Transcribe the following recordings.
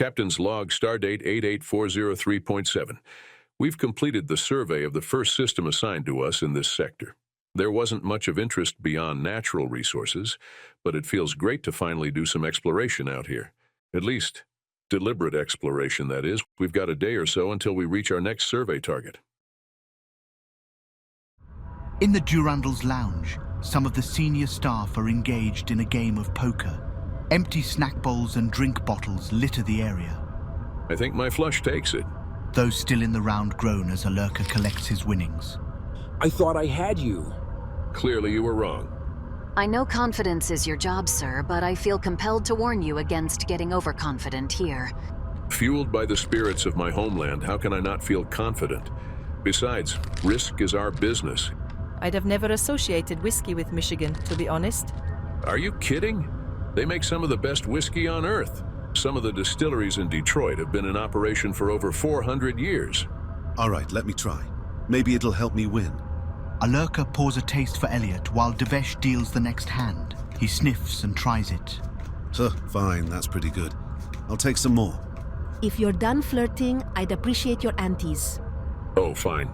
Captain's log, stardate 88403.7. We've completed the survey of the first system assigned to us in this sector. There wasn't much of interest beyond natural resources, but it feels great to finally do some exploration out here. At least, deliberate exploration, that is. We've got a day or so until we reach our next survey target. In the Durandal's lounge, some of the senior staff are engaged in a game of poker. Empty snack bowls and drink bottles litter the area. I think my flush takes it. Those still in the round groan as a lurker collects his winnings. I thought I had you. Clearly you were wrong. I know confidence is your job, sir, but I feel compelled to warn you against getting overconfident here. Fueled by the spirits of my homeland, how can I not feel confident? Besides, risk is our business. I'd have never associated whiskey with Michigan, to be honest. Are you kidding? They make some of the best whiskey on Earth. Some of the distilleries in Detroit have been in operation for over 400 years. All right, let me try. Maybe it'll help me win. A lurker pours a taste for Elliot while Devesh deals the next hand. He sniffs and tries it. Fine, that's pretty good. I'll take some more. If you're done flirting, I'd appreciate your antes. Oh, fine.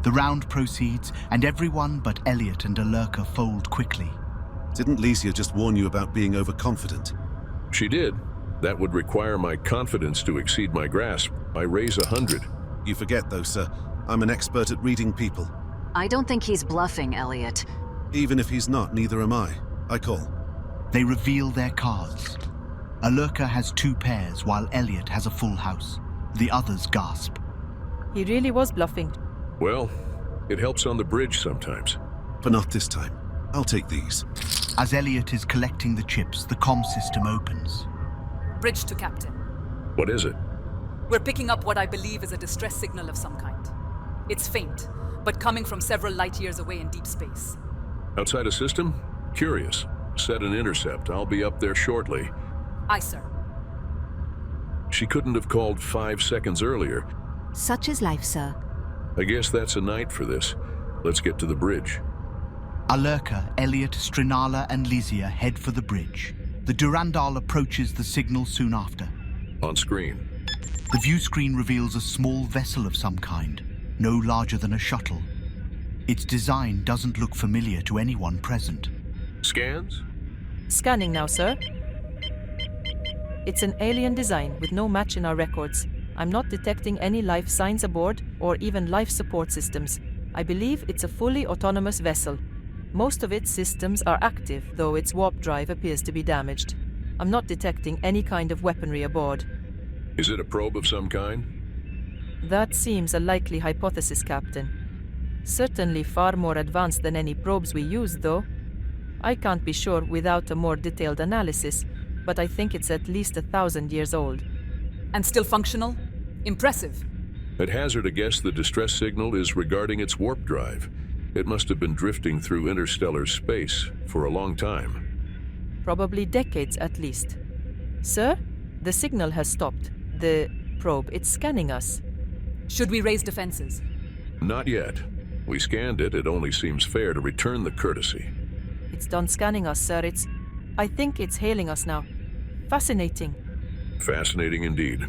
The round proceeds, and everyone but Elliot and a lurker fold quickly. Didn't Licia just warn you about being overconfident? She did. That would require my confidence to exceed my grasp. I raise 100. You forget, though, sir. I'm an expert at reading people. I don't think he's bluffing, Elliot. Even if he's not, neither am I. I call. They reveal their cards. A lurker has 2 pairs, while Elliot has a full house. The others gasp. He really was bluffing. Well, it helps on the bridge sometimes. But not this time. I'll take these. As Elliot is collecting the chips, the comm system opens. Bridge to Captain. What is it? We're picking up what I believe is a distress signal of some kind. It's faint, but coming from several light years away in deep space. Outside a system? Curious. Set an intercept. I'll be up there shortly. Aye, sir. She couldn't have called 5 seconds earlier. Such is life, sir. I guess that's a night for this. Let's get to the bridge. A lurker, Elliot, Strinala, and Licia head for the bridge. The Durandal approaches the signal soon after. On screen. The view screen reveals a small vessel of some kind, no larger than a shuttle. Its design doesn't look familiar to anyone present. Scans? Scanning now, sir. It's an alien design with no match in our records. I'm not detecting any life signs aboard or even life support systems. I believe it's a fully autonomous vessel. Most of its systems are active, though its warp drive appears to be damaged. I'm not detecting any kind of weaponry aboard. Is it a probe of some kind? That seems a likely hypothesis, Captain. Certainly far more advanced than any probes we use, though. I can't be sure without a more detailed analysis, but I think it's at least 1,000 years old. And still functional? Impressive. I'd hazard a guess the distress signal is regarding its warp drive. It must have been drifting through interstellar space for a long time. Probably decades at least. Sir, the signal has stopped. The probe, it's scanning us. Should we raise defenses? Not yet. We scanned it. It only seems fair to return the courtesy. It's done scanning us, sir. I think it's hailing us now. Fascinating. Fascinating indeed.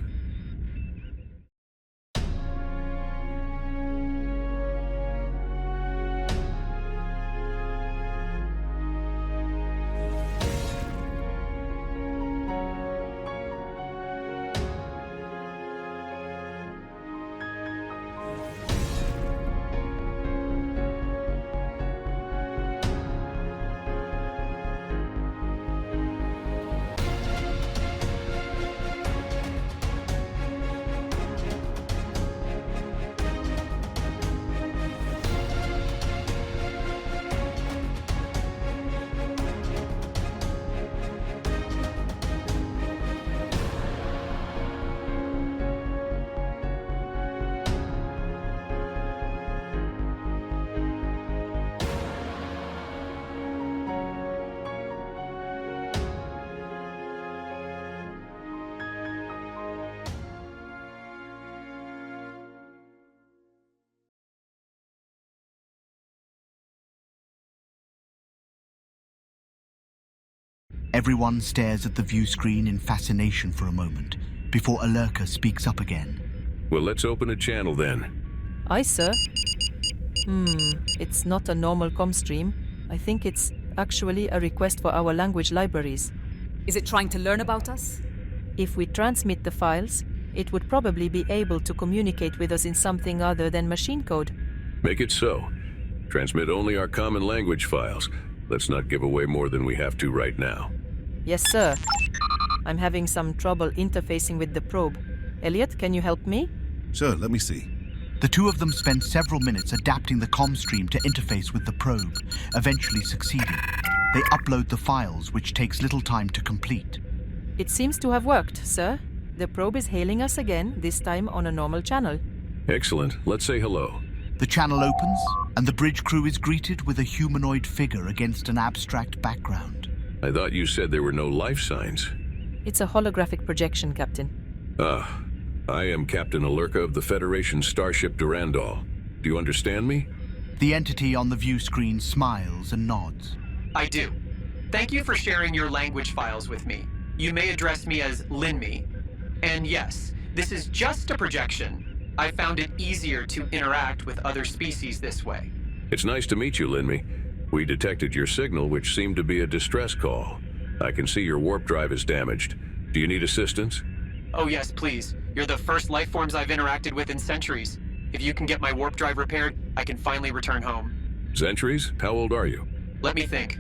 Everyone stares at the view screen in fascination for a moment. before Alerka speaks up again. Well, let's open a channel then. Aye, sir. It's not a normal comm stream. I think it's actually a request for our language libraries. Is it trying to learn about us? If we transmit the files, it would probably be able to communicate with us in something other than machine code. Make it so. Transmit only our common language files. Let's not give away more than we have to right now. Yes, sir. I'm having some trouble interfacing with the probe. Elliot, can you help me? Sure, let me see. The two of them spend several minutes adapting the comm stream to interface with the probe, eventually succeeding. They upload the files, which takes little time to complete. It seems to have worked, sir. The probe is hailing us again, this time on a normal channel. Excellent. Let's say hello. The channel opens, and the bridge crew is greeted with a humanoid figure against an abstract background. I thought you said there were no life signs. It's a holographic projection, Captain. I am Captain Alerka of the Federation starship Durandal. Do you understand me? The entity on the view screen smiles and nods. I do. Thank you for sharing your language files with me. You may address me as Linmi. And yes, this is just a projection. I found it easier to interact with other species this way. It's nice to meet you, Linmi. We detected your signal, which seemed to be a distress call. I can see your warp drive is damaged. Do you need assistance? Oh yes, please. You're the first life forms I've interacted with in centuries. If you can get my warp drive repaired, I can finally return home. Centuries? How old are you? Let me think.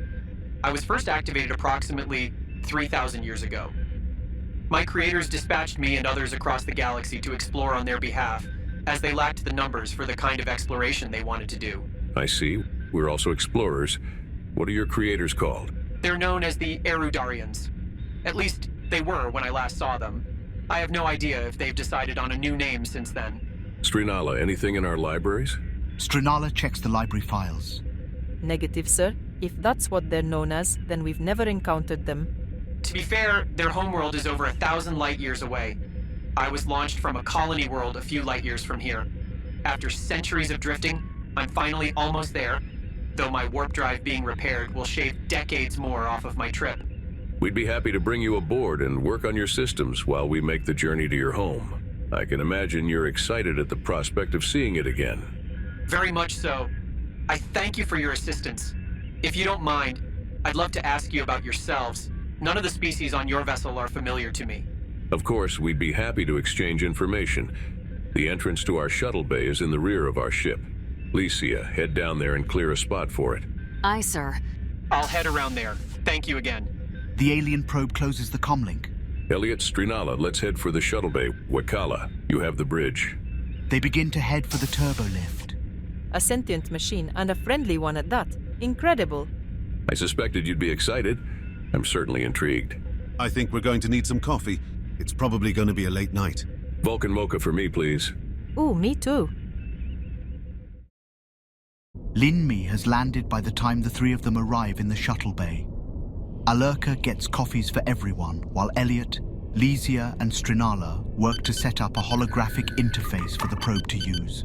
I was first activated approximately 3,000 years ago. My creators dispatched me and others across the galaxy to explore on their behalf, as they lacked the numbers for the kind of exploration they wanted to do. I see. We're also explorers. What are your creators called? They're known as the Erudarians. At least, they were when I last saw them. I have no idea if they've decided on a new name since then. Strinala, anything in our libraries? Strinala checks the library files. Negative, sir. If that's what they're known as, then we've never encountered them. To be fair, their homeworld is over 1,000 light years away. I was launched from a colony world a few light years from here. After centuries of drifting, I'm finally almost there, though my warp drive being repaired will shave decades more off of my trip. We'd be happy to bring you aboard and work on your systems while we make the journey to your home. I can imagine you're excited at the prospect of seeing it again. Very much so. I thank you for your assistance. If you don't mind, I'd love to ask you about yourselves. None of the species on your vessel are familiar to me. Of course, we'd be happy to exchange information. The entrance to our shuttle bay is in the rear of our ship. Licia, head down there and clear a spot for it. Aye, sir. I'll head around there. Thank you again. The alien probe closes the comlink. Elliot, Strinala, let's head for the shuttle bay. Wakala, you have the bridge. They begin to head for the turbo lift. A sentient machine, and a friendly one at that. Incredible. I suspected you'd be excited. I'm certainly intrigued. I think we're going to need some coffee. It's probably going to be a late night. Vulcan mocha for me, please. Ooh, me too. Linmi has landed by the time the three of them arrive in the shuttle bay. Alerka gets coffees for everyone, while Elliot, Licia, and Strinala work to set up a holographic interface for the probe to use.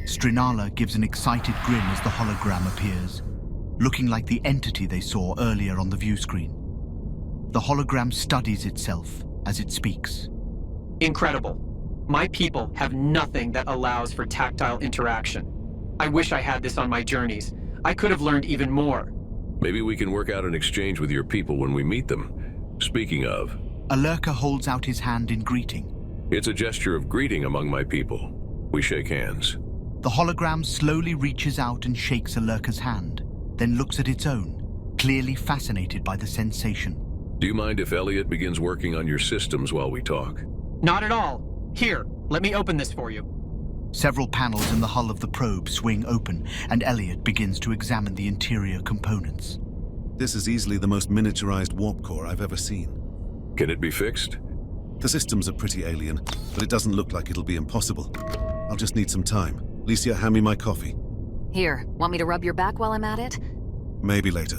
Strinala gives an excited grin as the hologram appears, looking like the entity they saw earlier on the view screen. The hologram studies itself as it speaks. Incredible. My people have nothing that allows for tactile interaction. I wish I had this on my journeys. I could have learned even more. Maybe we can work out an exchange with your people when we meet them. Speaking of... Alerka holds out his hand in greeting. It's a gesture of greeting among my people. We shake hands. The hologram slowly reaches out and shakes Alerka's hand, then looks at its own, clearly fascinated by the sensation. Do you mind if Elliot begins working on your systems while we talk? Not at all. Here, let me open this for you. Several panels in the hull of the probe swing open, and Elliot begins to examine the interior components. This is easily the most miniaturized warp core I've ever seen. Can it be fixed? The systems are pretty alien, but it doesn't look like it'll be impossible. I'll just need some time. Licia, hand me my coffee. Here, want me to rub your back while I'm at it? Maybe later.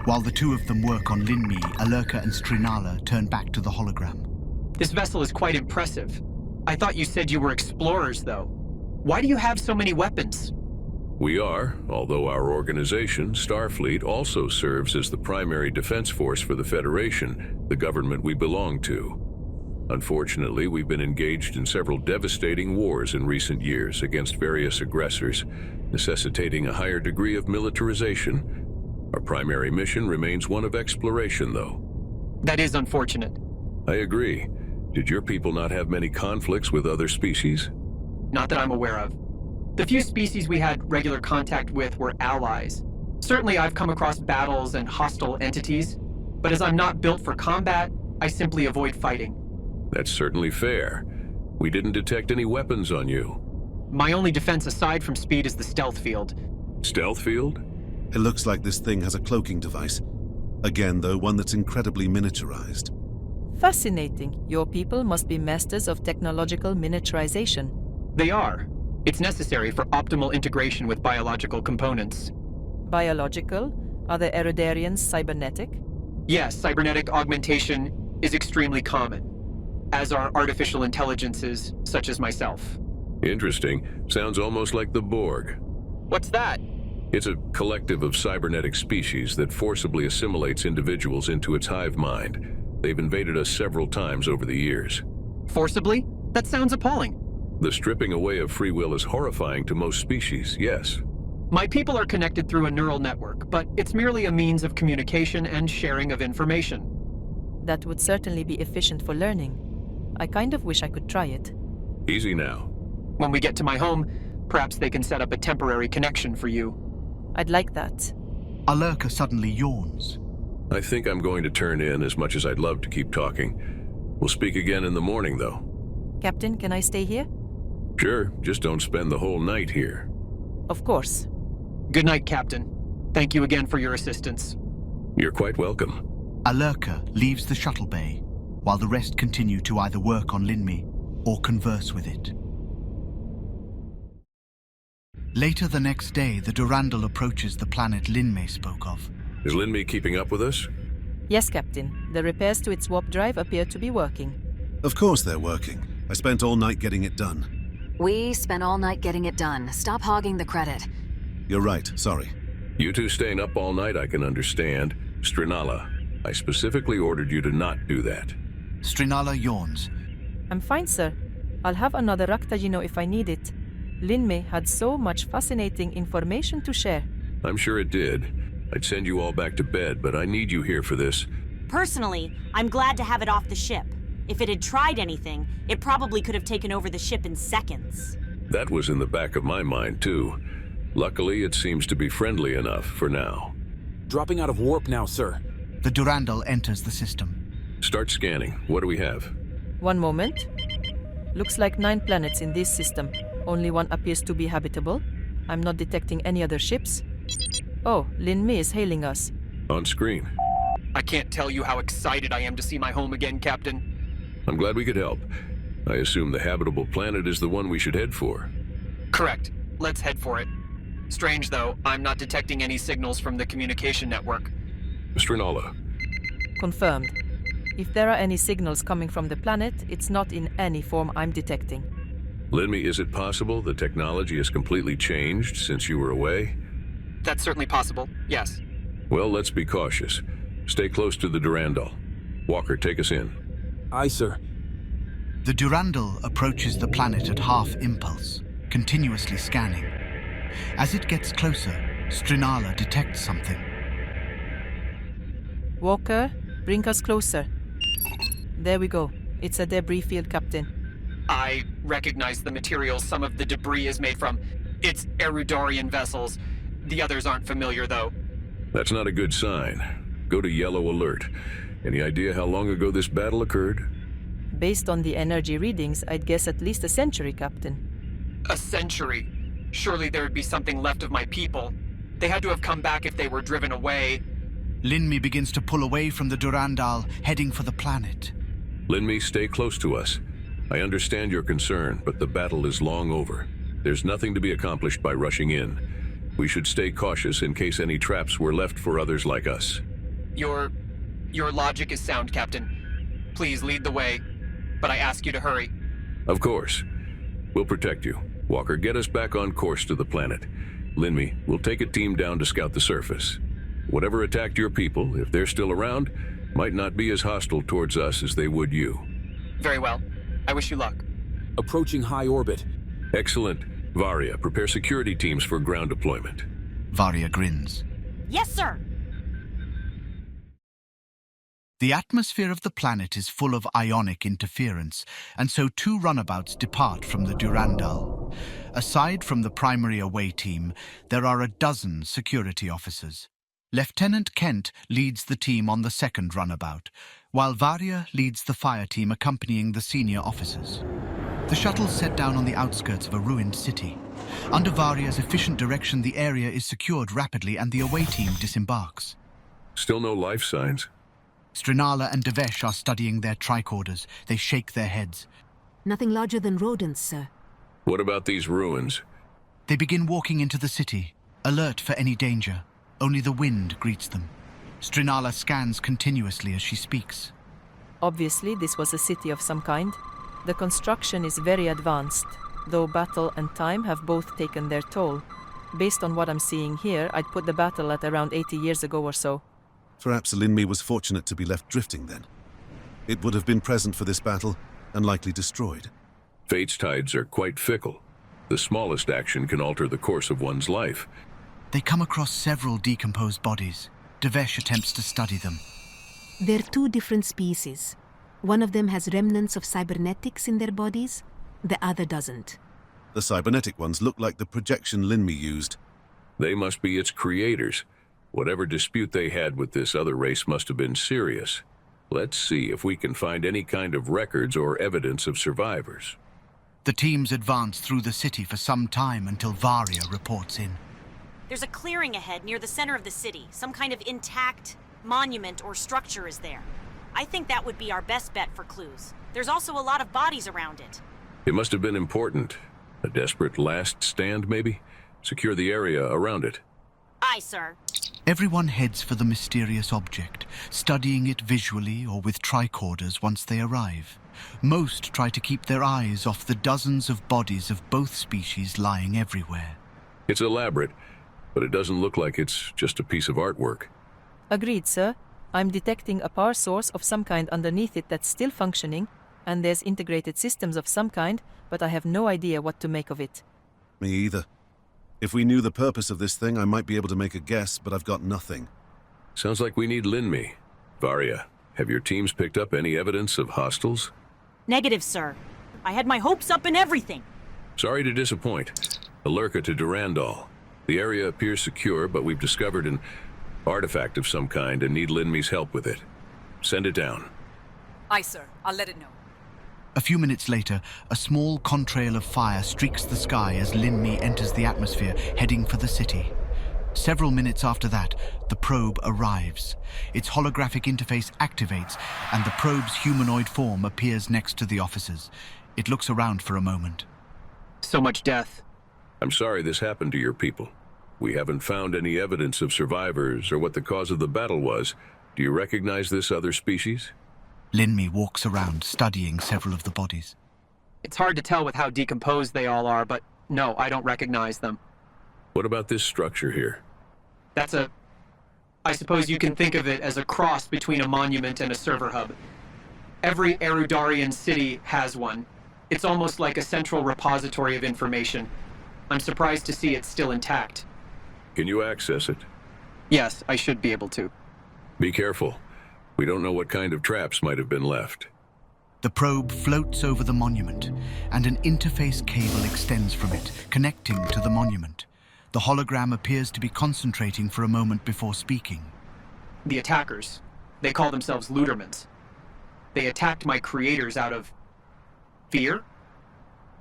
While the two of them work on Linmi, Alerka and Strinala turn back to the hologram. This vessel is quite impressive. I thought you said you were explorers, though. Why do you have so many weapons? We are, although our organization, Starfleet, also serves as the primary defense force for the Federation, the government we belong to. Unfortunately, we've been engaged in several devastating wars in recent years against various aggressors, necessitating a higher degree of militarization. Our primary mission remains one of exploration, though. That is unfortunate. I agree. Did your people not have many conflicts with other species? Not that I'm aware of. The few species we had regular contact with were allies. Certainly I've come across battles and hostile entities, but as I'm not built for combat, I simply avoid fighting. That's certainly fair. We didn't detect any weapons on you. My only defense aside from speed is the stealth field. Stealth field? It looks like this thing has a cloaking device. Again, though, one that's incredibly miniaturized. Fascinating. Your people must be masters of technological miniaturization. They are. It's necessary for optimal integration with biological components. Biological? Are the Eridarians cybernetic? Yes, cybernetic augmentation is extremely common, as are artificial intelligences such as myself. Interesting. Sounds almost like the Borg. What's that? It's a collective of cybernetic species that forcibly assimilates individuals into its hive mind. They've invaded us several times over the years. Forcibly? That sounds appalling. The stripping away of free will is horrifying to most species, yes. My people are connected through a neural network, but it's merely a means of communication and sharing of information. That would certainly be efficient for learning. I kind of wish I could try it. Easy now. When we get to my home, perhaps they can set up a temporary connection for you. I'd like that. Alurka suddenly yawns. I think I'm going to turn in as much as I'd love to keep talking. We'll speak again in the morning, though. Captain, can I stay here? Sure, just don't spend the whole night here. Of course. Good night, Captain. Thank you again for your assistance. You're quite welcome. Alurka leaves the shuttle bay, while the rest continue to either work on Linmi or converse with it. Later the next day, the Durandal approaches the planet Linmei spoke of. Is Linmi keeping up with us? Yes, Captain. The repairs to its warp drive appear to be working. Of course they're working. I spent all night getting it done. We spent all night getting it done. Stop hogging the credit. You're right, sorry. You two staying up all night I can understand. Strinala, I specifically ordered you to not do that. Strinala yawns. I'm fine, sir. I'll have another Raktagino if I need it. Linmei had so much fascinating information to share. I'm sure it did. I'd send you all back to bed, but I need you here for this. Personally, I'm glad to have it off the ship. If it had tried anything, it probably could have taken over the ship in seconds. That was in the back of my mind, too. Luckily, it seems to be friendly enough for now. Dropping out of warp now, sir. The Durandal enters the system. Start scanning. What do we have? One moment. Looks like 9 planets in this system. Only one appears to be habitable. I'm not detecting any other ships. Oh, Linmei is hailing us. On screen. I can't tell you how excited I am to see my home again, Captain. I'm glad we could help. I assume the habitable planet is the one we should head for. Correct. Let's head for it. Strange, though, I'm not detecting any signals from the communication network. Strinala. Confirmed. If there are any signals coming from the planet, it's not in any form I'm detecting. Linmi, is it possible the technology has completely changed since you were away? That's certainly possible, yes. Well, let's be cautious. Stay close to the Durandal. Walker, take us in. Aye, sir. The Durandal approaches the planet at half impulse, continuously scanning. As it gets closer, Strinala detects something. Walker, bring us closer. There we go. It's a debris field, Captain. I recognize the materials some of the debris is made from. It's Eridarian vessels. The others aren't familiar, though. That's not a good sign. Go to yellow alert. Any idea how long ago this battle occurred? Based on the energy readings, I'd guess at least a century, Captain. A century? Surely there'd be something left of my people. They had to have come back if they were driven away. Linmi begins to pull away from the Durandal, heading for the planet. Linmi, stay close to us. I understand your concern, but the battle is long over. There's nothing to be accomplished by rushing in. We should stay cautious in case any traps were left for others like us. Your logic is sound, Captain. Please lead the way, but I ask you to hurry. Of course. We'll protect you. Walker, get us back on course to the planet. Linmi, we'll take a team down to scout the surface. Whatever attacked your people, if they're still around, might not be as hostile towards us as they would you. Very well. I wish you luck. Approaching high orbit. Excellent. Varia, prepare security teams for ground deployment. Varia grins. Yes, sir. The atmosphere of the planet is full of ionic interference, and so 2 runabouts depart from the Durandal. Aside from the primary away team, there are a dozen security officers. Lieutenant Kent leads the team on the second runabout, while Varia leads the fire team accompanying the senior officers. The shuttles set down on the outskirts of a ruined city. Under Varia's efficient direction, the area is secured rapidly and the away team disembarks. Still no life signs. Strinala and Devesh are studying their tricorders. They shake their heads. Nothing larger than rodents, sir. What about these ruins? They begin walking into the city, alert for any danger. Only the wind greets them. Strinala scans continuously as she speaks. Obviously, this was a city of some kind. The construction is very advanced, though battle and time have both taken their toll. Based on what I'm seeing here, I'd put the battle at around 80 years ago or so. Perhaps Linmi was fortunate to be left drifting then. It would have been present for this battle and likely destroyed. Fate's tides are quite fickle. The smallest action can alter the course of one's life. They come across several decomposed bodies. Devesh attempts to study them. They're 2 different species. One of them has remnants of cybernetics in their bodies, the other doesn't. The cybernetic ones look like the projection Linmi used. They must be its creators. Whatever dispute they had with this other race must have been serious. Let's see if we can find any kind of records or evidence of survivors. The teams advance through the city for some time until Varia reports in. There's a clearing ahead near the center of the city. Some kind of intact monument or structure is there. I think that would be our best bet for clues. There's also a lot of bodies around it. It must have been important. A desperate last stand, maybe? Secure the area around it. Aye, sir. Everyone heads for the mysterious object, studying it visually or with tricorders once they arrive. Most try to keep their eyes off the dozens of bodies of both species lying everywhere. It's elaborate, but it doesn't look like it's just a piece of artwork. Agreed, sir. I'm detecting a power source of some kind underneath it that's still functioning, and there's integrated systems of some kind, but I have no idea what to make of it. Me either. If we knew the purpose of this thing, I might be able to make a guess, but I've got nothing. Sounds like we need Linmi. Varia, have your teams picked up any evidence of hostiles? Negative, sir. I had my hopes up and everything. Sorry to disappoint. Alerka to Durandal. The area appears secure, but we've discovered an artifact of some kind and need Linmi's help with it. Send it down. Aye, sir. I'll let it know. A few minutes later, a small contrail of fire streaks the sky as Linmi enters the atmosphere, heading for the city. Several minutes after that, the probe arrives. Its holographic interface activates, and the probe's humanoid form appears next to the officers. It looks around for a moment. So much death. I'm sorry this happened to your people. We haven't found any evidence of survivors or what the cause of the battle was. Do you recognize this other species? Linmi walks around, studying several of the bodies. It's hard to tell with how decomposed they all are, but no, I don't recognize them. What about this structure here? That's I suppose you can think of it as a cross between a monument and a server hub. Every Erudarian city has one. It's almost like a central repository of information. I'm surprised to see it's still intact. Can you access it? Yes, I should be able to. Be careful. We don't know what kind of traps might have been left. The probe floats over the monument, and an interface cable extends from it, connecting to the monument. The hologram appears to be concentrating for a moment before speaking. The attackers, they call themselves Ludermans. They attacked my creators out of fear?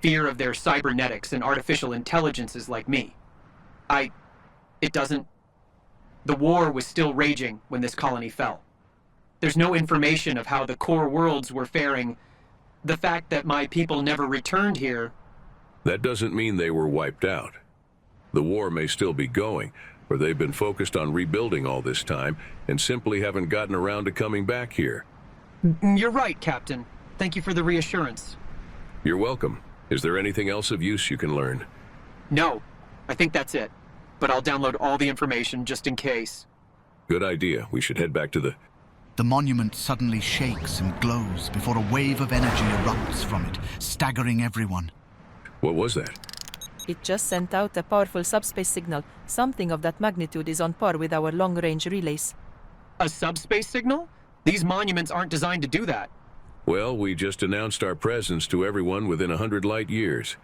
Fear of their cybernetics and artificial intelligences like me. The war was still raging when this colony fell. There's no information of how the core worlds were faring. The fact that my people never returned here... That doesn't mean they were wiped out. The war may still be going, or they've been focused on rebuilding all this time and simply haven't gotten around to coming back here. You're right, Captain. Thank you for the reassurance. You're welcome. Is there anything else of use you can learn? No, I think that's it. But I'll download all the information just in case. Good idea. We should head back to the The monument suddenly shakes and glows before a wave of energy erupts from it, staggering everyone. What was that? It just sent out a powerful subspace signal. Something of that magnitude is on par with our long-range relays. A subspace signal? These monuments aren't designed to do that. Well, we just announced our presence to everyone within 100 light years.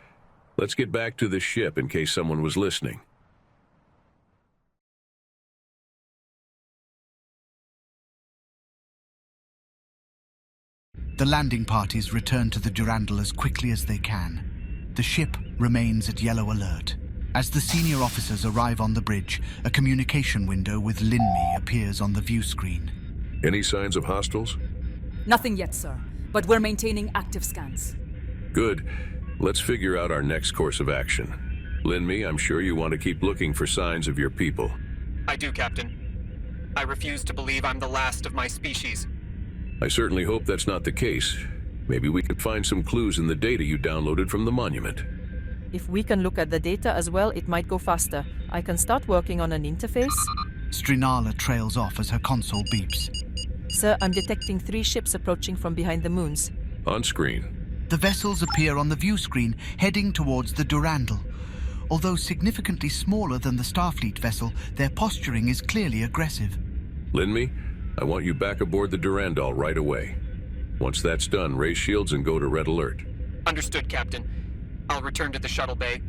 Let's get back to the ship in case someone was listening. The landing parties return to the Durandal as quickly as they can. The ship remains at yellow alert. As the senior officers arrive on the bridge, a communication window with Linmi appears on the view screen. Any signs of hostiles? Nothing yet, sir, but we're maintaining active scans. Good. Let's figure out our next course of action. Linmi, I'm sure you want to keep looking for signs of your people. I do, Captain. I refuse to believe I'm the last of my species. I certainly hope that's not the case. Maybe we could find some clues in the data you downloaded from the monument. If we can look at the data as well, it might go faster. I can start working on an interface. Strinala trails off as her console beeps. Sir, I'm detecting 3 ships approaching from behind the moons. On screen. The vessels appear on the view screen, heading towards the Durandal. Although significantly smaller than the Starfleet vessel, their posturing is clearly aggressive. Linmi, I want you back aboard the Durandal right away. Once that's done, raise shields and go to red alert. Understood, Captain. I'll return to the shuttle bay.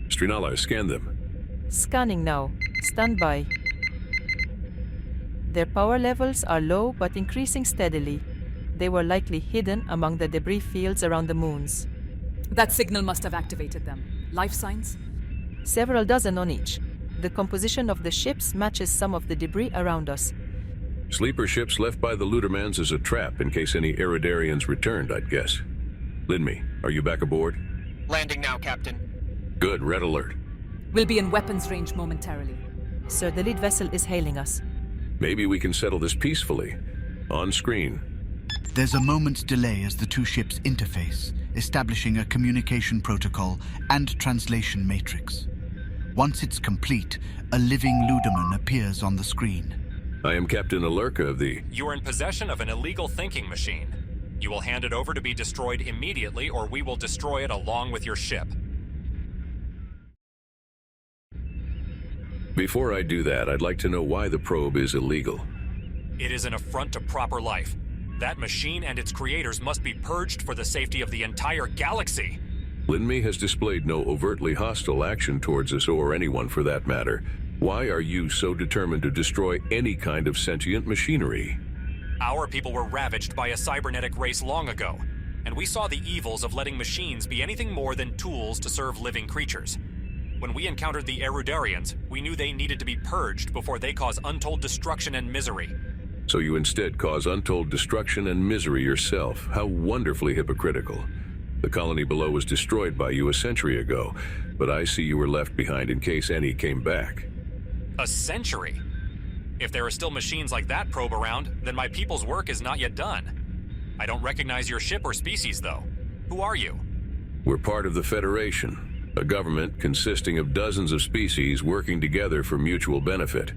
Strinala, scan them. Scanning now. Stand by. Their power levels are low but increasing steadily. They were likely hidden among the debris fields around the moons. That signal must have activated them. Life signs? Several dozen on each. The composition of the ships matches some of the debris around us. Sleeper ships left by the Ludermans as a trap in case any Eridarians returned, I'd guess. Linmi, are you back aboard? Landing now, Captain. Good, red alert. We'll be in weapons range momentarily. Sir, the lead vessel is hailing us. Maybe we can settle this peacefully. On screen. There's a moment's delay as the 2 ships interface, establishing a communication protocol and translation matrix. Once it's complete, a living Luderman appears on the screen. I am Captain Alerka of the... You are in possession of an illegal thinking machine. You will hand it over to be destroyed immediately, or we will destroy it along with your ship. Before I do that, I'd like to know why the probe is illegal. It is an affront to proper life. That machine and its creators must be purged for the safety of the entire galaxy. Linmi has displayed no overtly hostile action towards us or anyone for that matter. Why are you so determined to destroy any kind of sentient machinery? Our people were ravaged by a cybernetic race long ago, and we saw the evils of letting machines be anything more than tools to serve living creatures. When we encountered the Erudarians, we knew they needed to be purged before they cause untold destruction and misery. So you instead cause untold destruction and misery yourself. How wonderfully hypocritical. The colony below was destroyed by you a century ago, but I see you were left behind in case any came back. A century? If there are still machines like that probe around, then my people's work is not yet done. I don't recognize your ship or species, though. Who are you? We're part of the Federation, a government consisting of dozens of species working together for mutual benefit.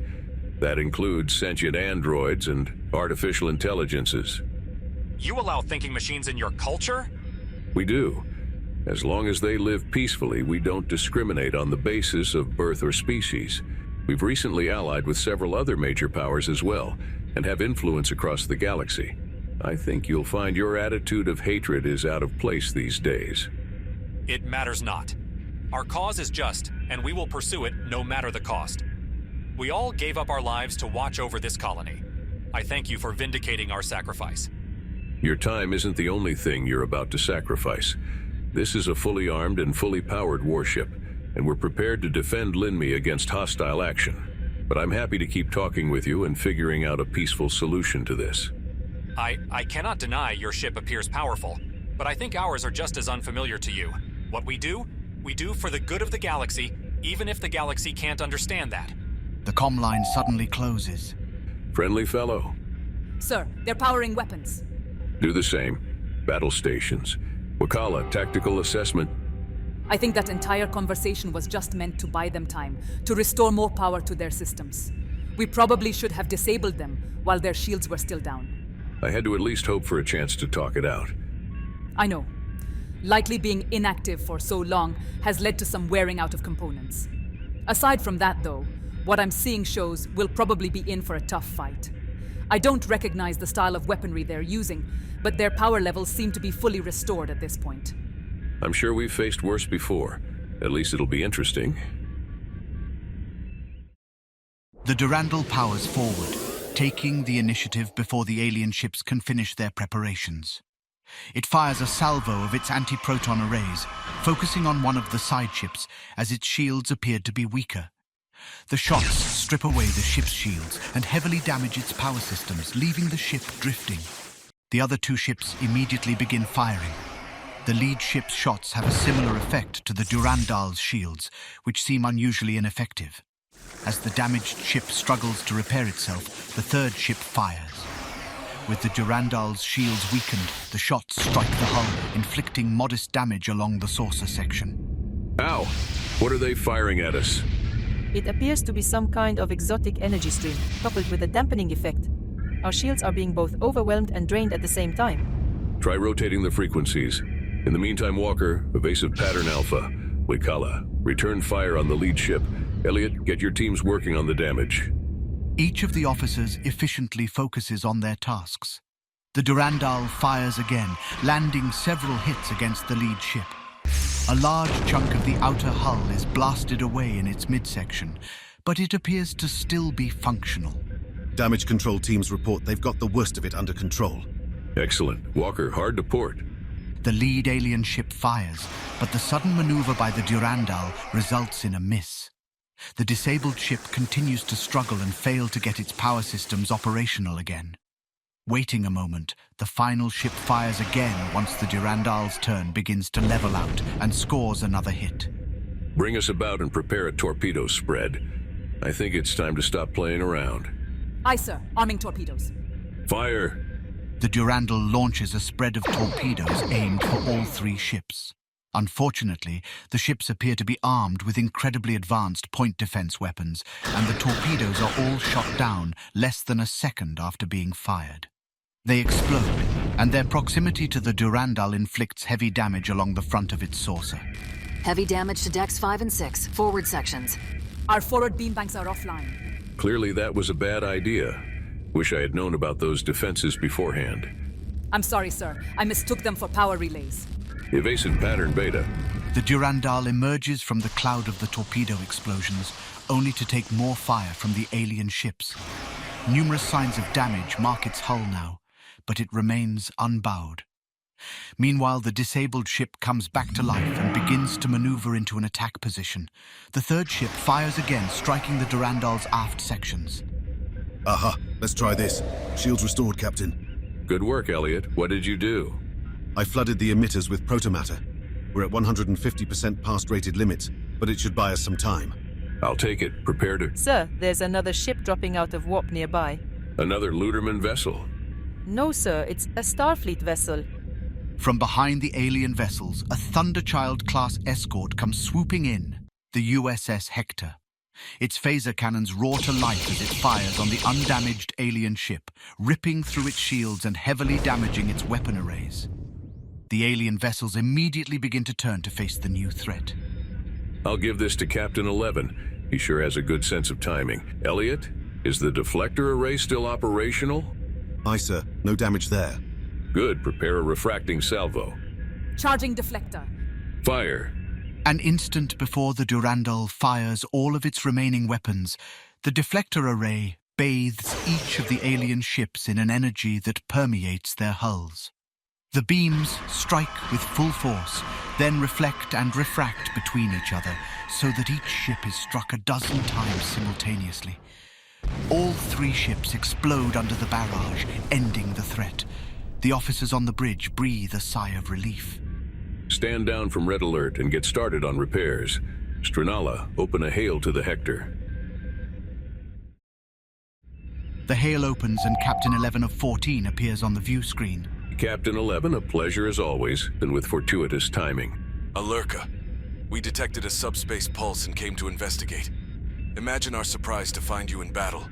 That includes sentient androids and artificial intelligences. You allow thinking machines in your culture? We do. As long as they live peacefully, we don't discriminate on the basis of birth or species. We've recently allied with several other major powers as well, and have influence across the galaxy. I think you'll find your attitude of hatred is out of place these days. It matters not. Our cause is just, and we will pursue it no matter the cost. We all gave up our lives to watch over this colony. I thank you for vindicating our sacrifice. Your time isn't the only thing you're about to sacrifice. This is a fully armed and fully powered warship, and we're prepared to defend Linmi against hostile action. But I'm happy to keep talking with you and figuring out a peaceful solution to this. I cannot deny your ship appears powerful, but I think ours are just as unfamiliar to you. What we do for the good of the galaxy, even if the galaxy can't understand that. The comm line suddenly closes. Friendly fellow. Sir, they're powering weapons. Do the same. Battle stations. Wakala, tactical assessment. I think that entire conversation was just meant to buy them time, to restore more power to their systems. We probably should have disabled them while their shields were still down. I had to at least hope for a chance to talk it out. I know. Likely being inactive for so long has led to some wearing out of components. Aside from that, though, what I'm seeing shows we'll probably be in for a tough fight. I don't recognize the style of weaponry they're using, but their power levels seem to be fully restored at this point. I'm sure we've faced worse before. At least it'll be interesting. The Durandal powers forward, taking the initiative before the alien ships can finish their preparations. It fires a salvo of its anti-proton arrays, focusing on one of the side ships as its shields appeared to be weaker. The shots strip away the ship's shields and heavily damage its power systems, leaving the ship drifting. The other two ships immediately begin firing. The lead ship's shots have a similar effect to the Durandal's shields, which seem unusually ineffective. As the damaged ship struggles to repair itself, the third ship fires. With the Durandal's shields weakened, the shots strike the hull, inflicting modest damage along the saucer section. Ow! What are they firing at us? It appears to be some kind of exotic energy stream, coupled with a dampening effect. Our shields are being both overwhelmed and drained at the same time. Try rotating the frequencies. In the meantime, Walker, evasive pattern Alpha. Wikala, return fire on the lead ship. Elliot, get your teams working on the damage. Each of the officers efficiently focuses on their tasks. The Durandal fires again, landing several hits against the lead ship. A large chunk of the outer hull is blasted away in its midsection, but it appears to still be functional. Damage control teams report they've got the worst of it under control. Excellent. Walker, hard to port. The lead alien ship fires, but the sudden maneuver by the Durandal results in a miss. The disabled ship continues to struggle and fail to get its power systems operational again. Waiting a moment, the final ship fires again once the Durandal's turn begins to level out and scores another hit. Bring us about and prepare a torpedo spread. I think it's time to stop playing around. Aye, sir. Arming torpedoes. Fire! The Durandal launches a spread of torpedoes aimed for all three ships. Unfortunately, the ships appear to be armed with incredibly advanced point defense weapons, and the torpedoes are all shot down less than a second after being fired. They explode, and their proximity to the Durandal inflicts heavy damage along the front of its saucer. Heavy damage to decks 5 and 6, forward sections. Our forward beam banks are offline. Clearly that was a bad idea. Wish I had known about those defenses beforehand. I'm sorry, sir. I mistook them for power relays. Evasive pattern Beta. The Durandal emerges from the cloud of the torpedo explosions, only to take more fire from the alien ships. Numerous signs of damage mark its hull now, but it remains unbowed. Meanwhile, the disabled ship comes back to life and begins to maneuver into an attack position. The third ship fires again, striking the Durandal's aft sections. Aha, let's try this. Shields restored, Captain. Good work, Elliot. What did you do? I flooded the emitters with protomatter. We're at 150% past rated limits, but it should buy us some time. I'll take it. Prepare to... Sir, there's another ship dropping out of warp nearby. Another Luderman vessel. No, sir, it's a Starfleet vessel. From behind the alien vessels, a Thunderchild-class escort comes swooping in, the USS Hector. Its phaser cannons roar to life as it fires on the undamaged alien ship, ripping through its shields and heavily damaging its weapon arrays. The alien vessels immediately begin to turn to face the new threat. I'll give this to Captain 11. He sure has a good sense of timing. Elliot, is the deflector array still operational? Aye, sir. No damage there. Good. Prepare a refracting salvo. Charging deflector. Fire. An instant before the Durandal fires all of its remaining weapons, the deflector array bathes each of the alien ships in an energy that permeates their hulls. The beams strike with full force, then reflect and refract between each other, so that each ship is struck a dozen times simultaneously. All three ships explode under the barrage, ending the threat. The officers on the bridge breathe a sigh of relief. Stand down from red alert and get started on repairs. Strinala, open a hail to the Hector. The hail opens and Captain 11 of 14 appears on the view screen. Captain 11, a pleasure as always, and with fortuitous timing. Alurka, we detected a subspace pulse and came to investigate. Imagine our surprise to find you in battle.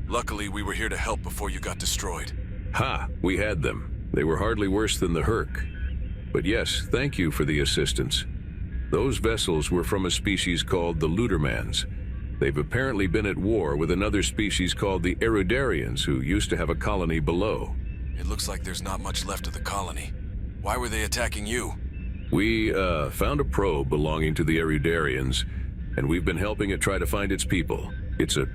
Luckily, we were here to help before you got destroyed. Ha! We had them. They were hardly worse than the Herc. But yes, thank you for the assistance. Those vessels were from a species called the Ludermans. They've apparently been at war with another species called the Erudarians, who used to have a colony below. It looks like there's not much left of the colony. Why were they attacking you? We, found a probe belonging to the Erudarians, and we've been helping it try to find its people. It's a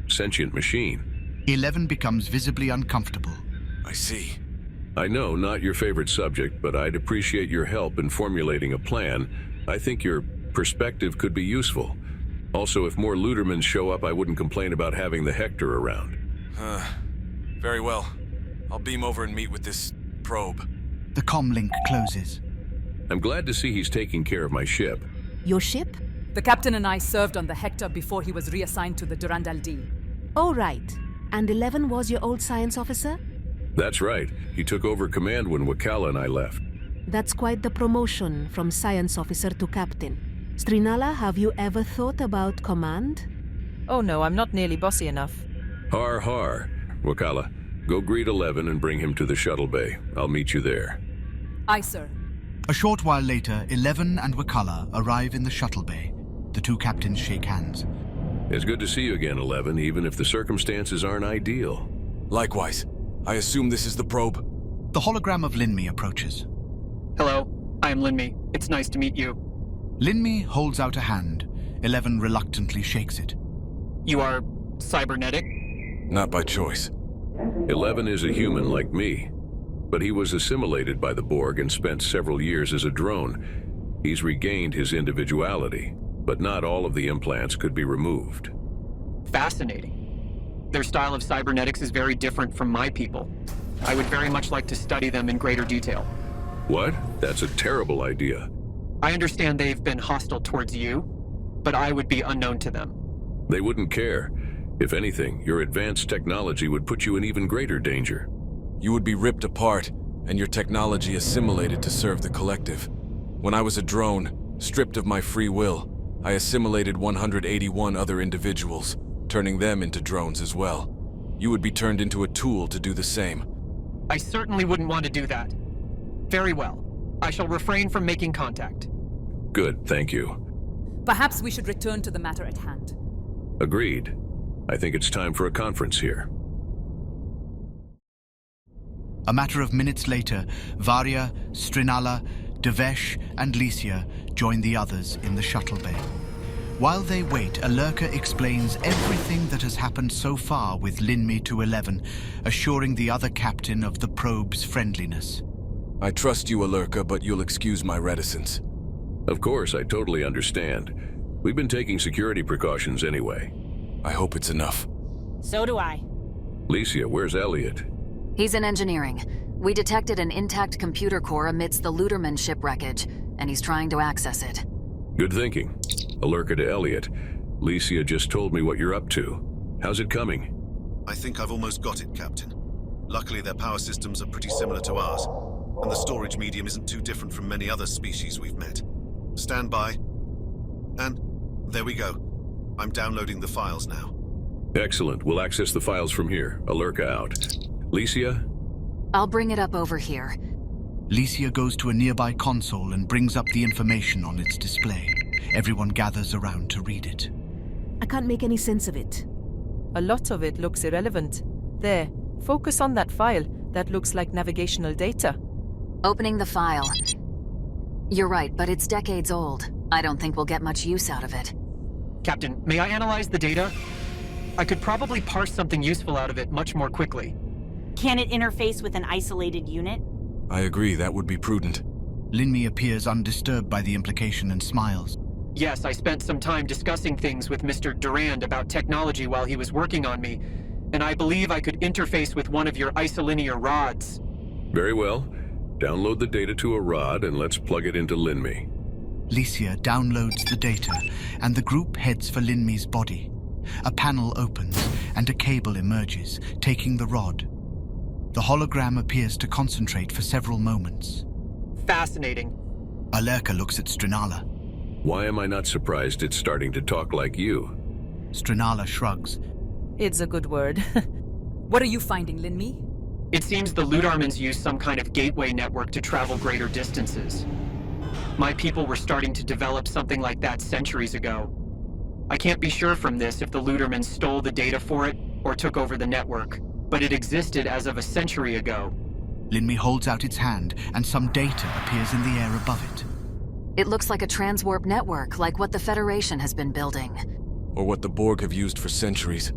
sentient machine. 11 becomes visibly uncomfortable. I see. I know, not your favorite subject, but I'd appreciate your help in formulating a plan. I think your perspective could be useful. Also, if more Ludermans show up, I wouldn't complain about having the Hector around. Very well. I'll beam over and meet with this probe. The comm link closes. I'm glad to see he's taking care of my ship. Your ship? The captain and I served on the Hector before he was reassigned to the Durandal D. Oh, right. And 11 was your old science officer? That's right. He took over command when Wakala and I left. That's quite the promotion from science officer to captain. Strinala, have you ever thought about command? Oh no, I'm not nearly bossy enough. Har har. Wakala, go greet 11 and bring him to the shuttle bay. I'll meet you there. Aye, sir. A short while later, 11 and Wakala arrive in the shuttle bay. The two captains shake hands. It's good to see you again, 11, even if the circumstances aren't ideal. Likewise. I assume this is the probe? The hologram of Linmi approaches. Hello, I'm Linmi. It's nice to meet you. Linmi holds out a hand. 11 reluctantly shakes it. You are cybernetic? Not by choice. 11 is a human like me, but he was assimilated by the Borg and spent several years as a drone. He's regained his individuality, but not all of the implants could be removed. Fascinating. Their style of cybernetics is very different from my people. I would very much like to study them in greater detail. What? That's a terrible idea. I understand they've been hostile towards you, but I would be unknown to them. They wouldn't care. If anything, your advanced technology would put you in even greater danger. You would be ripped apart, and your technology assimilated to serve the collective. When I was a drone, stripped of my free will, I assimilated 181 other individuals, turning them into drones as well. You would be turned into a tool to do the same. I certainly wouldn't want to do that. Very well. I shall refrain from making contact. Good, thank you. Perhaps we should return to the matter at hand. Agreed. I think it's time for a conference here. A matter of minutes later, Varya, Strinala, Devesh, and Lysia join the others in the shuttle bay. While they wait, Alurka explains everything that has happened so far with Linmi to 11, assuring the other captain of the probe's friendliness. I trust you, Alurka, but you'll excuse my reticence. Of course, I totally understand. We've been taking security precautions anyway. I hope it's enough. So do I. Lysia, where's Elliot? He's in engineering. We detected an intact computer core amidst the Luderman ship wreckage, and he's trying to access it. Good thinking. Alurka to Elliot. Lysia just told me what you're up to. How's it coming? I think I've almost got it, Captain. Luckily, their power systems are pretty similar to ours, and the storage medium isn't too different from many other species we've met. Stand by. And there we go. I'm downloading the files now. Excellent. We'll access the files from here. Alurka out. Lysia? I'll bring it up over here. Lysia goes to a nearby console and brings up the information on its display. Everyone gathers around to read it. I can't make any sense of it. A lot of it looks irrelevant. There, focus on that file. That looks like navigational data. Opening the file. You're right, but it's decades old. I don't think we'll get much use out of it. Captain, may I analyze the data? I could probably parse something useful out of it much more quickly. Can it interface with an isolated unit? I agree, that would be prudent. Linmi appears undisturbed by the implication and smiles. Yes, I spent some time discussing things with Mr. Durand about technology while he was working on me, and I believe I could interface with one of your isolinear rods. Very well. Download the data to a rod and let's plug it into Linmi. Lysia downloads the data, and the group heads for Linmi's body. A panel opens, and a cable emerges, taking the rod. The hologram appears to concentrate for several moments. Fascinating. Alurka looks at Strinala. Why am I not surprised it's starting to talk like you? Strinala shrugs. It's a good word. What are you finding, Linmi? It seems the Ludarmans use some kind of gateway network to travel greater distances. My people were starting to develop something like that centuries ago. I can't be sure from this if the Ludarmans stole the data for it or took over the network, but it existed as of a century ago. Linmi holds out its hand, and some data appears in the air above it. It looks like a transwarp network, like what the Federation has been building. Or what the Borg have used for centuries.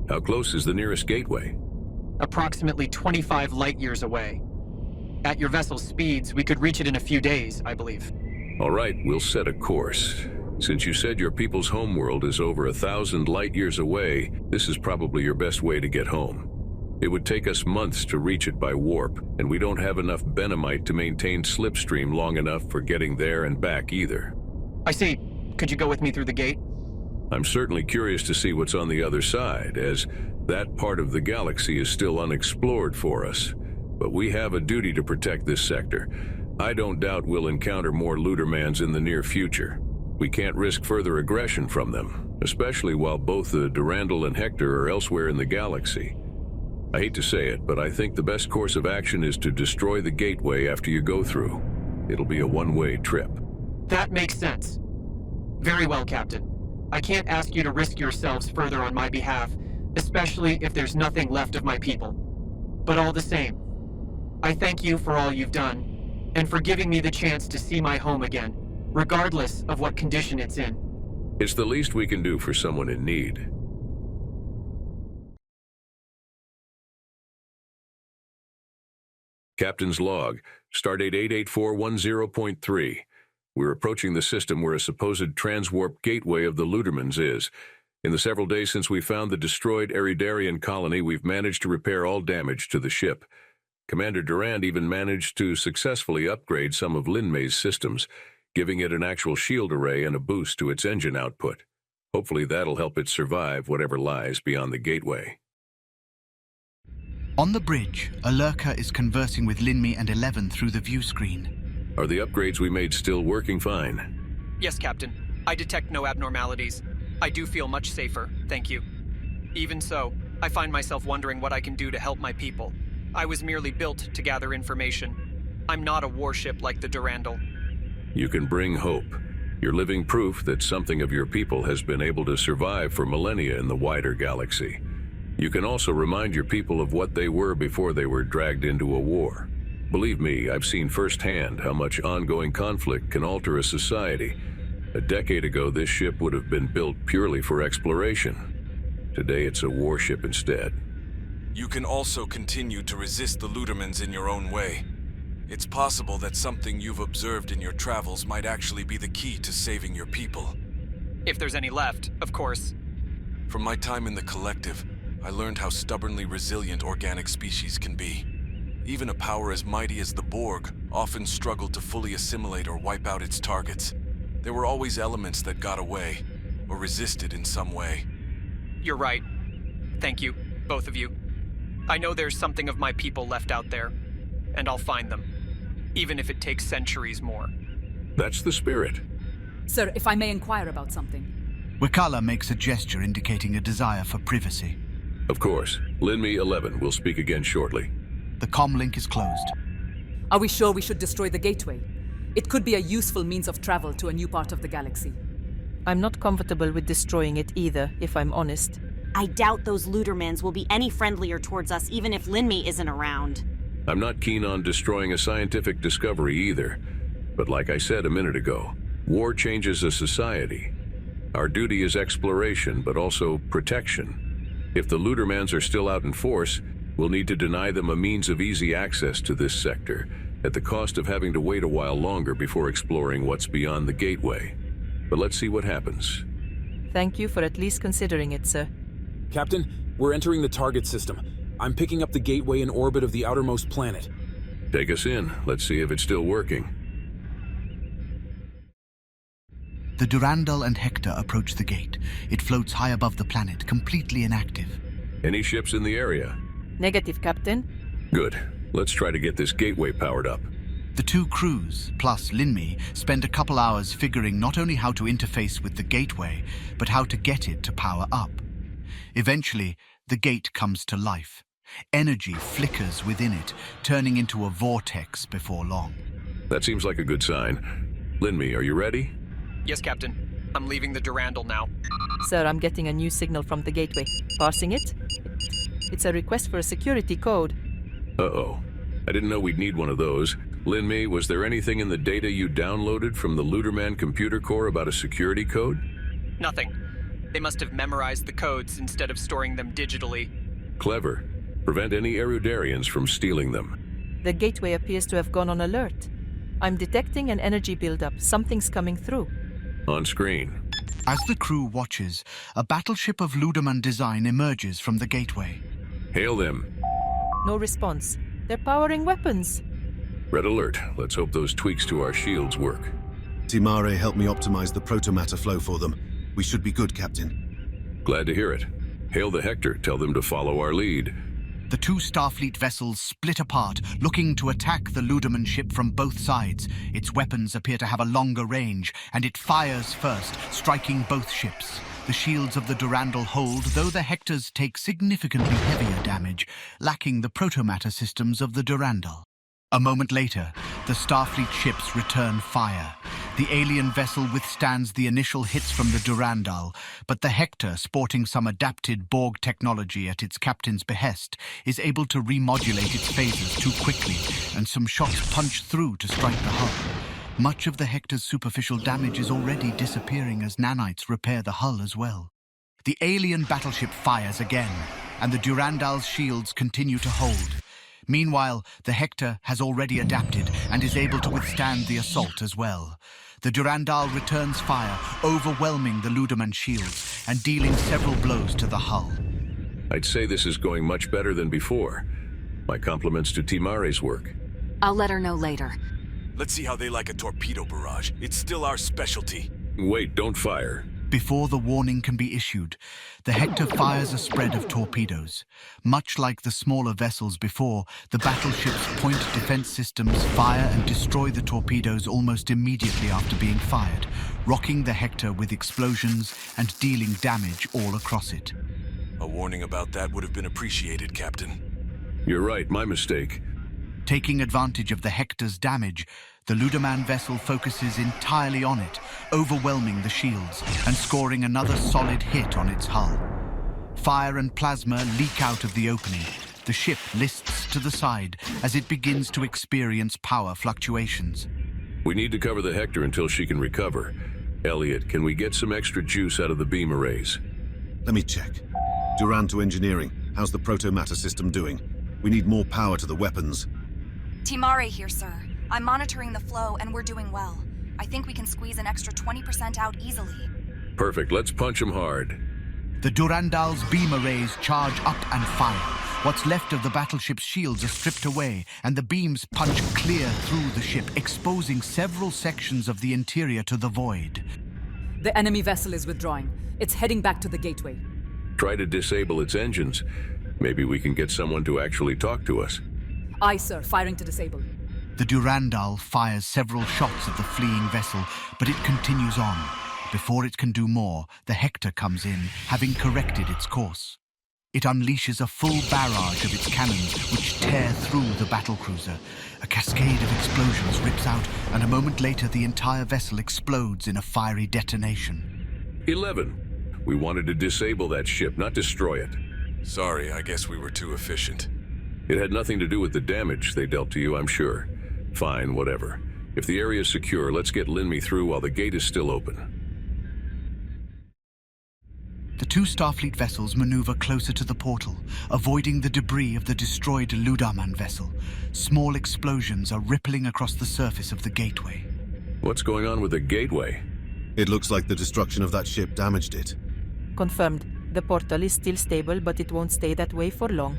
How close is the nearest gateway? Approximately 25 light-years away. At your vessel's speeds, we could reach it in a few days, I believe. All right, we'll set a course. Since you said your people's homeworld is over 1,000 light-years away, this is probably your best way to get home. It would take us months to reach it by warp, and we don't have enough Benamite to maintain slipstream long enough for getting there and back either. I see. Could you go with me through the gate? I'm certainly curious to see what's on the other side, as that part of the galaxy is still unexplored for us. But we have a duty to protect this sector. I don't doubt we'll encounter more Ludarmans in the near future. We can't risk further aggression from them, especially while both the Durandal and Hector are elsewhere in the galaxy. I hate to say it, but I think the best course of action is to destroy the gateway after you go through. It'll be a one-way trip. That makes sense. Very well, Captain. I can't ask you to risk yourselves further on my behalf, especially if there's nothing left of my people. But all the same, I thank you for all you've done, and for giving me the chance to see my home again, regardless of what condition it's in. It's the least we can do for someone in need. Captain's log, stardate 88410.3. We're approaching the system where a supposed transwarp gateway of the Ludarmans is. In the several days since we found the destroyed Eridarian colony, we've managed to repair all damage to the ship. Commander Durand even managed to successfully upgrade some of Linmay's systems, giving it an actual shield array and a boost to its engine output. Hopefully that'll help it survive whatever lies beyond the gateway. On the bridge, Alurka is conversing with Linmi and 11 through the view screen. Are the upgrades we made still working fine? Yes, Captain. I detect no abnormalities. I do feel much safer, thank you. Even so, I find myself wondering what I can do to help my people. I was merely built to gather information. I'm not a warship like the Durandal. You can bring hope. You're living proof that something of your people has been able to survive for millennia in the wider galaxy. You can also remind your people of what they were before they were dragged into a war. Believe me, I've seen firsthand how much ongoing conflict can alter a society. A decade ago, this ship would have been built purely for exploration. Today, it's a warship instead. You can also continue to resist the Ludarmans in your own way. It's possible that something you've observed in your travels might actually be the key to saving your people. If there's any left, of course. From my time in the Collective, I learned how stubbornly resilient organic species can be. Even a power as mighty as the Borg often struggled to fully assimilate or wipe out its targets. There were always elements that got away, or resisted in some way. You're right. Thank you, both of you. I know there's something of my people left out there, and I'll find them, even if it takes centuries more. That's the spirit. Sir, if I may inquire about something. Wikala makes a gesture indicating a desire for privacy. Of course. Linmi 11 will speak again shortly. The comlink is closed. Are we sure we should destroy the gateway? It could be a useful means of travel to a new part of the galaxy. I'm not comfortable with destroying it either, if I'm honest. I doubt those Ludarmans will be any friendlier towards us even if Linmi isn't around. I'm not keen on destroying a scientific discovery either. But like I said a minute ago, war changes a society. Our duty is exploration, but also protection. If the Ludarmans are still out in force, we'll need to deny them a means of easy access to this sector, at the cost of having to wait a while longer before exploring what's beyond the gateway. But let's see what happens. Thank you for at least considering it, sir. Captain, we're entering the target system. I'm picking up the gateway in orbit of the outermost planet. Take us in. Let's see if it's still working. The Durandal and Hector approach the gate. It floats high above the planet, completely inactive. Any ships in the area? Negative, Captain. Good. Let's try to get this gateway powered up. The two crews, plus Linmi, spend a couple hours figuring not only how to interface with the gateway, but how to get it to power up. Eventually, the gate comes to life. Energy flickers within it, turning into a vortex before long. That seems like a good sign. Linmi, are you ready? Yes, Captain. I'm leaving the Durandal now. Sir, I'm getting a new signal from the gateway. Parsing it. It's a request for a security code. Uh-oh. I didn't know we'd need one of those. Linmi, was there anything in the data you downloaded from the Luderman computer core about a security code? Nothing. They must have memorized the codes instead of storing them digitally. Clever. Prevent any Erudarians from stealing them. The gateway appears to have gone on alert. I'm detecting an energy buildup. Something's coming through. On screen. As the crew watches, a battleship of Luderman design emerges from the gateway. Hail them. No response. They're powering weapons. Red alert. Let's hope those tweaks to our shields work. Timare helped me optimize the protomatter flow for them. We should be good, Captain. Glad to hear it. Hail the Hector. Tell them to follow our lead. The two Starfleet vessels split apart, looking to attack the Luderman ship from both sides. Its weapons appear to have a longer range, and it fires first, striking both ships. The shields of the Durandal hold, though the Hectors take significantly heavier damage, lacking the protomatter systems of the Durandal. A moment later, the Starfleet ships return fire. The alien vessel withstands the initial hits from the Durandal, but the Hector, sporting some adapted Borg technology at its captain's behest, is able to remodulate its phases too quickly, and some shots punch through to strike the hull. Much of the Hector's superficial damage is already disappearing as nanites repair the hull as well. The alien battleship fires again, and the Durandal's shields continue to hold. Meanwhile, the Hector has already adapted and is able to withstand the assault as well. The Durandal returns fire, overwhelming the Luderman shields and dealing several blows to the hull. I'd say this is going much better than before. My compliments to Timare's work. I'll let her know later. Let's see how they like a torpedo barrage. It's still our specialty. Wait, don't fire. Before the warning can be issued, the Hector fires a spread of torpedoes. Much like the smaller vessels before, the battleship's point defense systems fire and destroy the torpedoes almost immediately after being fired, rocking the Hector with explosions and dealing damage all across it. A warning about that would have been appreciated, Captain. You're right, my mistake. Taking advantage of the Hector's damage, the Luderman vessel focuses entirely on it, overwhelming the shields and scoring another solid hit on its hull. Fire and plasma leak out of the opening. The ship lists to the side as it begins to experience power fluctuations. We need to cover the Hector until she can recover. Elliot, can we get some extra juice out of the beam arrays? Let me check. Durand to engineering. How's the protomatter system doing? We need more power to the weapons. Timare here, sir. I'm monitoring the flow, and we're doing well. I think we can squeeze an extra 20% out easily. Perfect. Let's punch them hard. The Durandal's beam arrays charge up and fire. What's left of the battleship's shields are stripped away, and the beams punch clear through the ship, exposing several sections of the interior to the void. The enemy vessel is withdrawing. It's heading back to the gateway. Try to disable its engines. Maybe we can get someone to actually talk to us. Aye, sir. Firing to disable. The Durandal fires several shots at the fleeing vessel, but it continues on. Before it can do more, the Hector comes in, having corrected its course. It unleashes a full barrage of its cannons, which tear through the battlecruiser. A cascade of explosions rips out, and a moment later the entire vessel explodes in a fiery detonation. 11. We wanted to disable that ship, not destroy it. Sorry, I guess we were too efficient. It had nothing to do with the damage they dealt to you, I'm sure. Fine, whatever. If the area's secure, let's get Linmi through while the gate is still open. The two Starfleet vessels maneuver closer to the portal, avoiding the debris of the destroyed Luderman vessel. Small explosions are rippling across the surface of the gateway. What's going on with the gateway? It looks like the destruction of that ship damaged it. Confirmed. The portal is still stable, but it won't stay that way for long.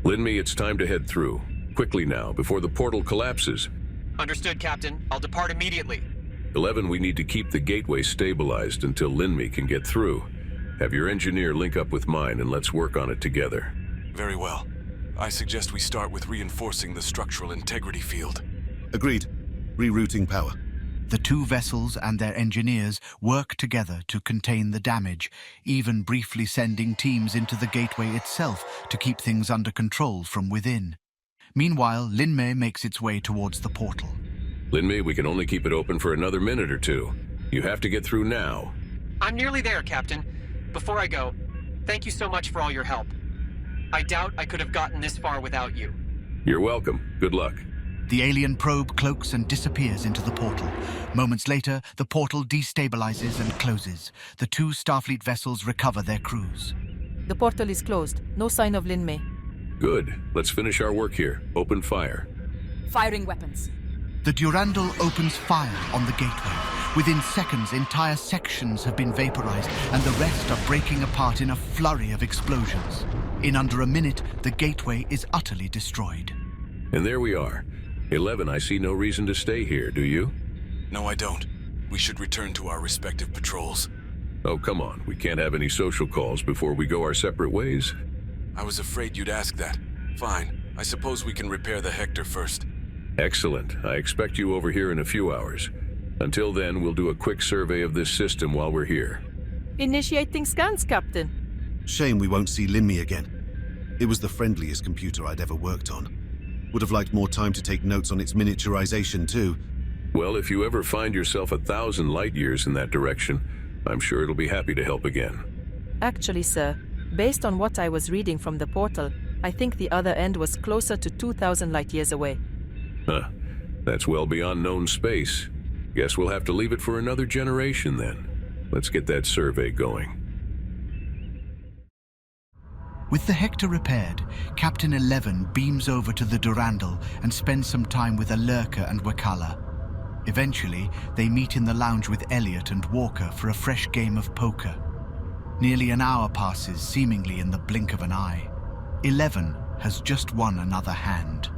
Linmi, it's time to head through. Quickly now, before the portal collapses. Understood, Captain. I'll depart immediately. 11, we need to keep the gateway stabilized until Linmi can get through. Have your engineer link up with mine and let's work on it together. Very well. I suggest we start with reinforcing the structural integrity field. Agreed. Rerouting power. The two vessels and their engineers work together to contain the damage, even briefly sending teams into the gateway itself to keep things under control from within. Meanwhile, Linmei makes its way towards the portal. Linmei, we can only keep it open for another minute or two. You have to get through now. I'm nearly there, Captain. Before I go, thank you so much for all your help. I doubt I could have gotten this far without you. You're welcome. Good luck. The alien probe cloaks and disappears into the portal. Moments later, the portal destabilizes and closes. The two Starfleet vessels recover their crews. The portal is closed. No sign of Linmei. Good. Let's finish our work here. Open fire. Firing weapons. The Durandal opens fire on the gateway. Within seconds, entire sections have been vaporized, and the rest are breaking apart in a flurry of explosions. In under a minute, the gateway is utterly destroyed. And there we are. 11, I see no reason to stay here, do you? No, I don't. We should return to our respective patrols. Oh, come on. We can't have any social calls before we go our separate ways. I was afraid you'd ask that. Fine. I suppose we can repair the Hector first. Excellent. I expect you over here in a few hours. Until then, we'll do a quick survey of this system while we're here. Initiating scans, Captain. Shame we won't see Linmei again. It was the friendliest computer I'd ever worked on. Would have liked more time to take notes on its miniaturization, too. Well, if you ever find yourself 1,000 light years in that direction, I'm sure it'll be happy to help again. Actually, sir, based on what I was reading from the portal, I think the other end was closer to 2,000 light years away. Huh. That's well beyond known space. Guess we'll have to leave it for another generation, then. Let's get that survey going. With the Hector repaired, Captain 11 beams over to the Durandal and spends some time with Alurka and Wakala. Eventually, they meet in the lounge with Elliot and Walker for a fresh game of poker. Nearly an hour passes, seemingly in the blink of an eye. 11 has just won another hand.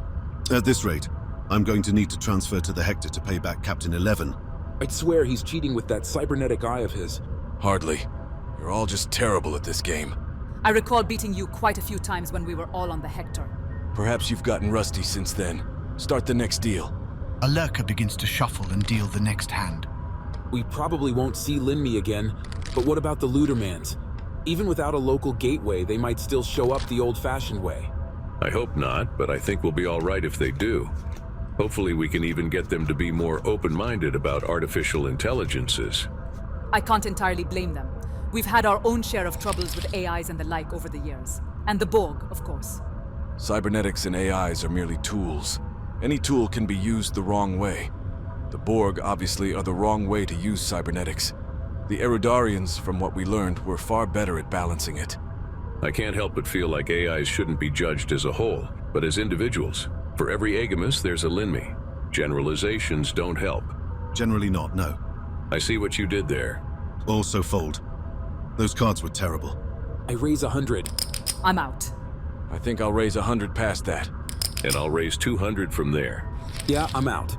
At this rate, I'm going to need to transfer to the Hector to pay back Captain 11. I'd swear he's cheating with that cybernetic eye of his. Hardly. You're all just terrible at this game. I recall beating you quite a few times when we were all on the Hector. Perhaps you've gotten rusty since then. Start the next deal. Alurka begins to shuffle and deal the next hand. We probably won't see Linmei again, but what about the Ludermans? Even without a local gateway, they might still show up the old-fashioned way. I hope not, but I think we'll be all right if they do. Hopefully we can even get them to be more open-minded about artificial intelligences. I can't entirely blame them. We've had our own share of troubles with AIs and the like over the years. And the Borg, of course. Cybernetics and AIs are merely tools. Any tool can be used the wrong way. The Borg, obviously, are the wrong way to use cybernetics. The Erudarians, from what we learned, were far better at balancing it. I can't help but feel like AIs shouldn't be judged as a whole, but as individuals. For every Agamus, there's a Linmei. Generalizations don't help. Generally not, no. I see what you did there. Also fold. Those cards were terrible. I raise 100. I'm out. I think I'll raise 100 past that. And I'll raise 200 from there. Yeah, I'm out.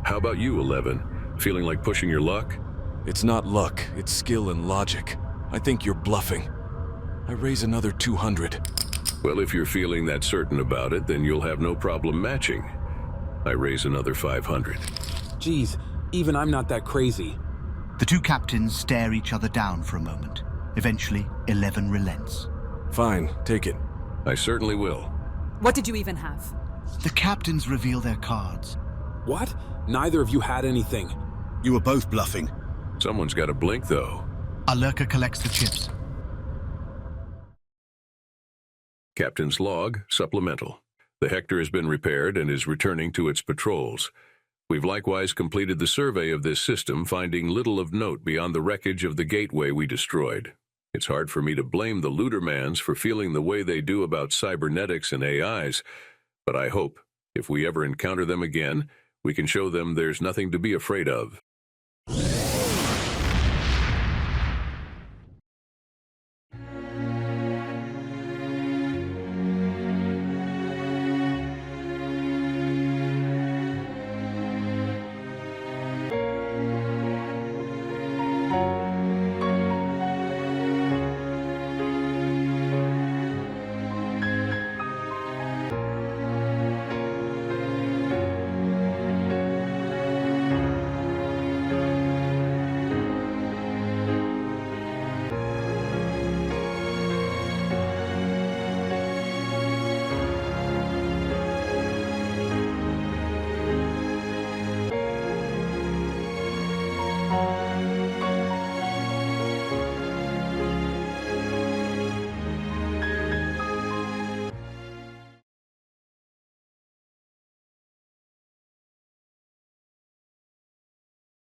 How about you, 11? Feeling like pushing your luck? It's not luck, it's skill and logic. I think you're bluffing. I raise another 200. Well, if you're feeling that certain about it, then you'll have no problem matching. I raise another 500. Geez, even I'm not that crazy. The two captains stare each other down for a moment. Eventually, 11 relents. Fine, take it. I certainly will. What did you even have? The captains reveal their cards. What? Neither of you had anything. You were both bluffing. Someone's got to blink, though. Alurka collects the chips. Captain's log, supplemental. The Hector has been repaired and is returning to its patrols. We've likewise completed the survey of this system, finding little of note beyond the wreckage of the gateway we destroyed. It's hard for me to blame the Ludermans for feeling the way they do about cybernetics and AIs, but I hope, if we ever encounter them again, we can show them there's nothing to be afraid of.